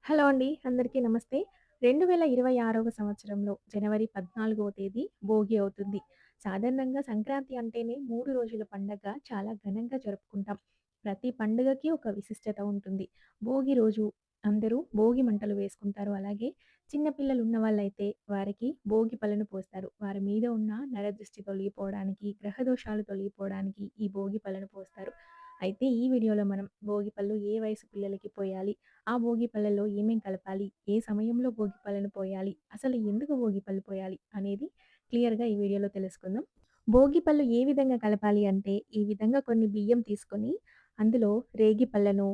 Hello అండి. అందరికీ నమస్తే. 2026వ సంవత్సరంలో జనవరి 14వ తేదీ భోగి అవుతుంది. సాధారణంగా సంక్రాంతి అంటేనే 3 రోజుల పండగ చాలా ఘనంగా జరుపుకుంటాం. ప్రతి పండుగకి ఒక విశిష్టత ఉంటుంది. భోగి రోజు అందరూ భోగి మంటలు వేసుకుంటారు. అలాగే చిన్న పిల్లలు ఉన్నవాళ్ళైతే వారికి భోగి పళ్ళను పోస్తారు. వారి మీద ఉన్న నరదృష్టి తొలగిపోవడానికి, గ్రహదోషాలు తొలగిపోవడానికి ఈ భోగి పళ్ళను పోస్తారు. అయితే ఈ వీడియోలో మనం భోగి పళ్ళు ఏ వయసు పిల్లలకి పోయాలి? ఆ భోగి పళ్ళలో ఏమేం కలపాలి? ఏ సమయంలో భోగి పళ్ళను పోయాలి? అసలు ఎందుకు భోగి పళ్ళు పోయాలి? అనేది క్లియర్‌గా ఈ వీడియోలో తెలుసుకుందాం. భోగి పళ్ళు ఏ విధంగా కలపాలి అంటే, ఈ విధంగా కొన్ని బియ్యం తీసుకొని, అందులో రేగి పళ్ళను,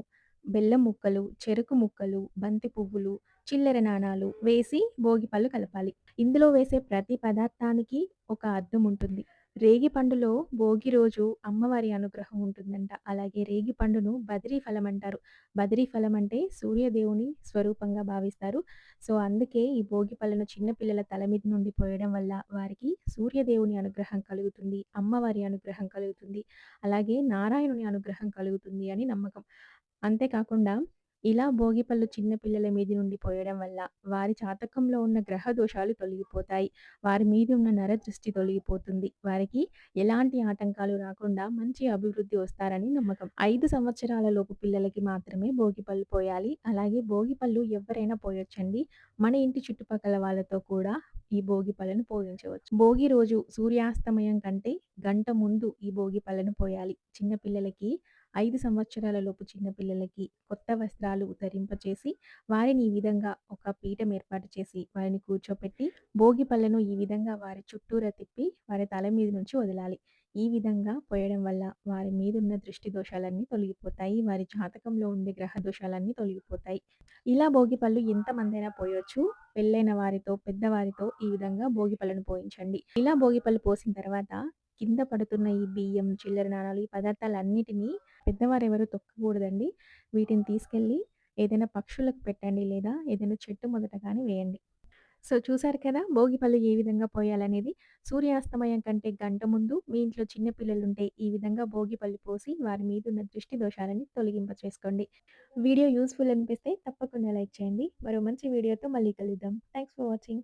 బెల్లం ముక్కలు, చెరుకు ముక్కలు, బంతి పువ్వులు, చిల్లర నాణాలు వేసి భోగి పళ్ళు కలపాలి. ఇందులో వేసే ప్రతి పదార్థానికి ఒక అర్థం ఉంటుంది. రేగి పండులో భోగి రోజు అమ్మవారి అనుగ్రహం ఉంటుందంట. అలాగే రేగి పండును బదిరీ ఫలం అంటారు. బదిరీ ఫలం అంటే సూర్యదేవుని స్వరూపంగా భావిస్తారు. సో, అందుకే ఈ భోగి పళ్ళను చిన్న పిల్లల తల మీద నుండి పోయడం వల్ల వారికి సూర్యదేవుని అనుగ్రహం కలుగుతుంది. అమ్మవారి అనుగ్రహం కలుగుతుంది. అలాగే నారాయణుని అనుగ్రహం కలుగుతుంది అని నమ్మకం. అంతేకాకుండా ఇలా భోగిపళ్ళు చిన్న పిల్లల మీది నుండి పోయడం వల్ల వారి జాతకంలో ఉన్న గ్రహ దోషాలు తొలగిపోతాయి. వారి మీద ఉన్న నరదృష్టి తొలగిపోతుంది. వారికి ఎలాంటి ఆటంకాలు రాకుండా మంచి అభివృద్ధి వస్తారని నమ్మకం. 5 సంవత్సరాల లోపు పిల్లలకి మాత్రమే భోగిపళ్ళు పోయాలి. అలాగే భోగిపళ్ళు ఎవ్వరైనా పోయొచ్చండి. మన ఇంటి చుట్టుపక్కల వాళ్ళతో కూడా ఈ భోగి పళ్ళను పోయించవచ్చు. భోగి రోజు సూర్యాస్తమయం కంటే గంట ముందు ఈ భోగి పళ్ళను పోయాలి. చిన్న పిల్లలకి 5 సంవత్సరాల లోపు చిన్న పిల్లలకి కొత్త వస్త్రాలు ధరింపచేసి, వారిని ఈ విధంగా ఒక పీఠం ఏర్పాటు చేసి, వారిని కూర్చోపెట్టి, భోగి పళ్ళను ఈ విధంగా వారి చుట్టూరా తిప్పి, వారి తల మీద నుంచి వదలాలి. ఈ విధంగా పోయడం వల్ల వారి మీదున్న దృష్టి దోషాలన్నీ తొలగిపోతాయి. వారి జాతకంలో ఉండే గ్రహ దోషాలన్నీ తొలగిపోతాయి. ఇలా భోగి పళ్ళు ఎంతమందైనా పోయొచ్చు. పెళ్ళైన వారితో, పెద్దవారితో ఈ విధంగా భోగి పళ్ళను పోయించండి. ఇలా భోగి పళ్ళు పోసిన తర్వాత కింద పడుతున్న ఈ బియ్యం, చిల్లర నాణాలు ఈ పదార్థాలన్నిటిని పెద్దవారెవరు తొక్కకూడదండి. వీటిని తీసుకెళ్ళి ఏదైనా పక్షులకు పెట్టండి లేదా ఏదైనా చెట్టు మొదట గాని వేయండి. సో, చూసారు కదా! భోగి పళ్ళు ఏ విధంగా పోయాలనేది. సూర్యాస్తమయం కంటే గంట ముందు మీ ఇంట్లో చిన్న పిల్లలుంటే ఈ విధంగా భోగి పళ్ళు పోసి వారి మీదున్న దృష్టి దోషాలని తొలగింప చేసుకోండి. వీడియో యూజ్‌ఫుల్ అనిపిస్తే తప్పకుండా లైక్ చేయండి. మరో మంచి వీడియోతో మళ్ళీ కలుద్దాం. Thanks for watching.